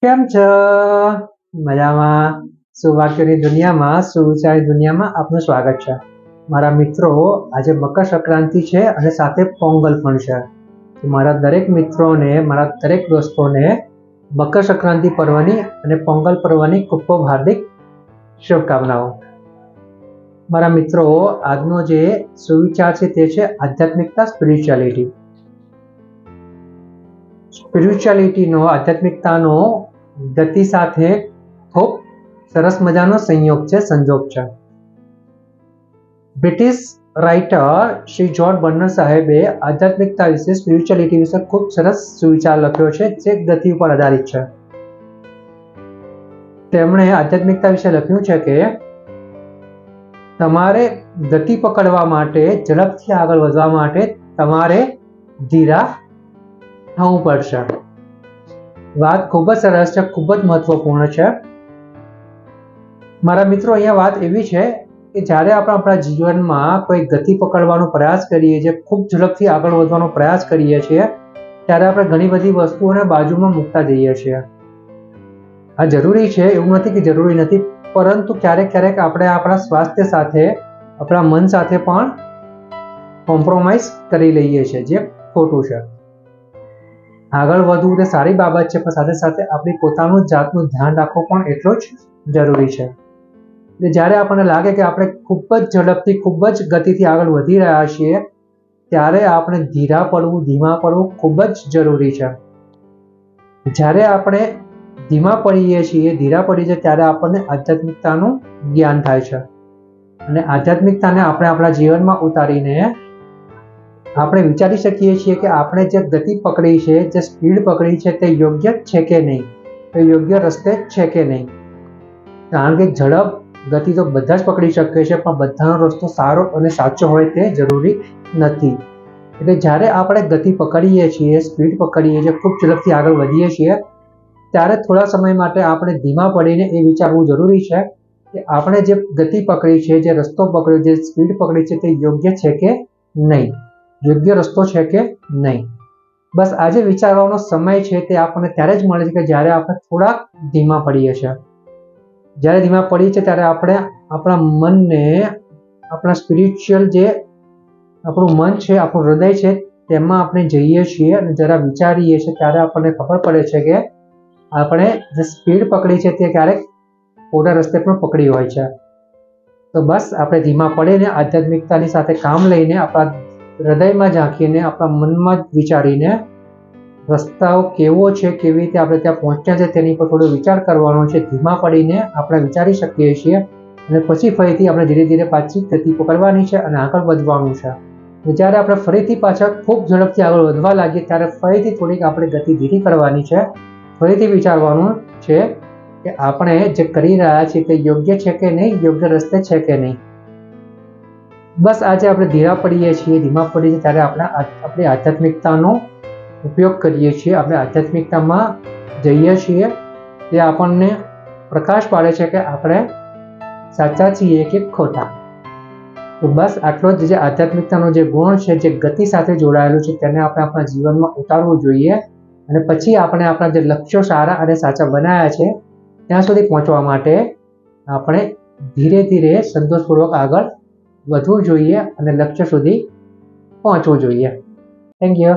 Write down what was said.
કેમ છો? મજામાં? સુવાક્યોની દુનિયામાં, સુવિચારની દુનિયામાં આપનું સ્વાગત છે. મારા મિત્રો, આજે મકર સંક્રાંતિ છે અને સાથે પોંગલ પણ છે. મારા દરેક મિત્રોને, મારા દરેક દોસ્તોને મકર સંક્રાંતિ પર્વની અને પોંગલ પર્વની ખૂબ ખૂબ હાર્દિક શુભકામનાઓ. મારા મિત્રો, આજનો જે સુવિચાર છે તે છે આધ્યાત્મિકતા, સ્પિરિચ્યુઆલિટીનો આધ્યાત્મિકતાનો ગતિ સાથે ખૂબ સરસ મજાનો સંજોગ છે. British writer Shri George Bernard સાહેબે આધ્યાત્મિકતા વિશે, સ્પિરિચ્યુઆલિટી વિશે ખૂબ સરસ સુવિચાર લખ્યો છે જે ગતિ ઉપર આધારિત છે. તેમણે આધ્યાત્મિકતા વિશે લખ્યું છે કે તમારે ગતિ પકડવા માટે, ઝડપથી આગળ વધવા માટે તમારે ધીરા થવું પડશે. વાત ખૂબ જ સરસ છે, ખૂબ જ મહત્વપૂર્ણ છે. મારા મિત્રો, અહીંયા વાત એવી છે કે જ્યારે આપણે આપણા જીવનમાં કોઈ ગતિ પકડવાનો પ્રયાસ કરીએ છીએ, ખૂબ ઝડપથી આગળ વધવાનો પ્રયાસ કરીએ છીએ, ત્યારે આપણે ઘણી બધી વસ્તુઓને બાજુમાં મૂકતા જઈએ છીએ. આ જરૂરી છે એવું નથી કે જરૂરી નથી, પરંતુ ક્યારેક આપણે આપણા સ્વાસ્થ્ય સાથે, આપણા મન સાથે પણ કોમ્પ્રોમાઇઝ કરી લઈએ છીએ, જે ખોટું છે. આગળ વધવું તે સારી બાબત છે, પણ સાથે સાથે આપણી પોતાનું જાતનું ધ્યાન રાખવું પણ એટલું જ જરૂરી છે. જ્યારે આપણને લાગે કે આપણે ખૂબ જ ઝડપથી, ખૂબ જ ગતિથી આગળ વધી રહ્યા છીએ, ત્યારે આપણે ધીમા પડવું ખૂબ જ જરૂરી છે. જ્યારે આપણે ધીમા પડીએ છીએ, ત્યારે આપણને આધ્યાત્મિકતાનું જ્ઞાન થાય છે. અને આધ્યાત્મિકતાને આપણે આપણા જીવનમાં ઉતારીને આપણે વિચારી શકીએ છીએ કે આપણે જે ગતિ પકડી છે, જે સ્પીડ પકડી છે, તે યોગ્ય છે કે નહીં, તે યોગ્ય રસ્તે છે કે નહીં. કારણ કે ઝડપ, ગતિ તો બધા જ પકડી શકે છે, પણ બધાનો રસ્તો સારો અને સાચો હોય તે જરૂરી નથી. એટલે જ્યારે આપણે ગતિ પકડીએ છીએ, સ્પીડ પકડીએ છીએ, ખૂબ ઝડપથી આગળ વધીએ છીએ, ત્યારે થોડા સમય માટે આપણે ધીમા પડીને એ વિચારવું જરૂરી છે કે આપણે જે ગતિ પકડી છે, જે રસ્તો પકડ્યો, જે સ્પીડ પકડી છે, તે યોગ્ય છે કે નહીં, યોગ્ય રસ્તો છે કે નહીં. બસ આજે વિચારવાનો સમય છે તે આપણને ત્યારે જ મળે છે કે જ્યારે આપણે થોડાક ધીમા પડીએ છીએ. જ્યારે ધીમા પડીએ છીએ ત્યારે આપણે આપણા મનને, આપણા સ્પિરિચ્યુઅલ જે આપણું મન છે, આપણું હૃદય છે, તેમાં આપણે જઈએ છીએ અને જરા વિચારીએ છીએ, ત્યારે આપણને ખબર પડે છે કે આપણે જે સ્પીડ પકડી છે તે ક્યારેક ખોટા રસ્તે પણ પકડી હોય છે. તો બસ આપણે ધીમા પડીને આધ્યાત્મિકતાની સાથે કામ લઈને, આપણા હૃદયમાં ઝાંકીને, આપણા મનમાં વિચારીને રસ્તાઓ કેવો છે, કેવી રીતે આપણે ત્યાં પહોંચ્યા છે તેની પર થોડો વિચાર કરવાનો છે. ધીમા પડીને આપણે વિચારી શકીએ છીએ અને પછી ફરીથી આપણે ધીરે ધીરે પાછી ગતિ પકડવાની છે અને આગળ વધવાનું છે. જ્યારે આપણે ફરીથી પાછા ખૂબ ઝડપથી આગળ વધવા લાગીએ ત્યારે ફરીથી થોડીક આપણે ગતિ ધીરી કરવાની છે. ફરીથી વિચારવાનું છે કે આપણે જે કરી રહ્યા છીએ તે યોગ્ય છે કે નહીં, યોગ્ય રસ્તે છે કે નહીં. બસ આજે આપણે ધીમા પડીએ છીએ ત્યારે આપણે આપણી આધ્યાત્મિકતાનો ઉપયોગ કરીએ છીએ, આપણે આધ્યાત્મિકતામાં જઈએ છીએ. તે આપણને પ્રકાશ પાડે છે કે આપણે સાચા છીએ કે ખોટા. તો બસ આટલો જ જે આધ્યાત્મિકતાનો જે ગુણ છે, જે ગતિ સાથે જોડાયેલું છે, તેને આપણે આપણા જીવનમાં ઉતારવું જોઈએ. અને પછી આપણે આપણા જે લક્ષ્યો સારા અને સાચા બનાવ્યા છે ત્યાં સુધી પહોંચવા માટે આપણે ધીરે ધીરે સંતોષપૂર્વક આગળ વધવું જોઈએ અને લક્ષ્ય સુધી પહોંચવું જોઈએ. Thank you.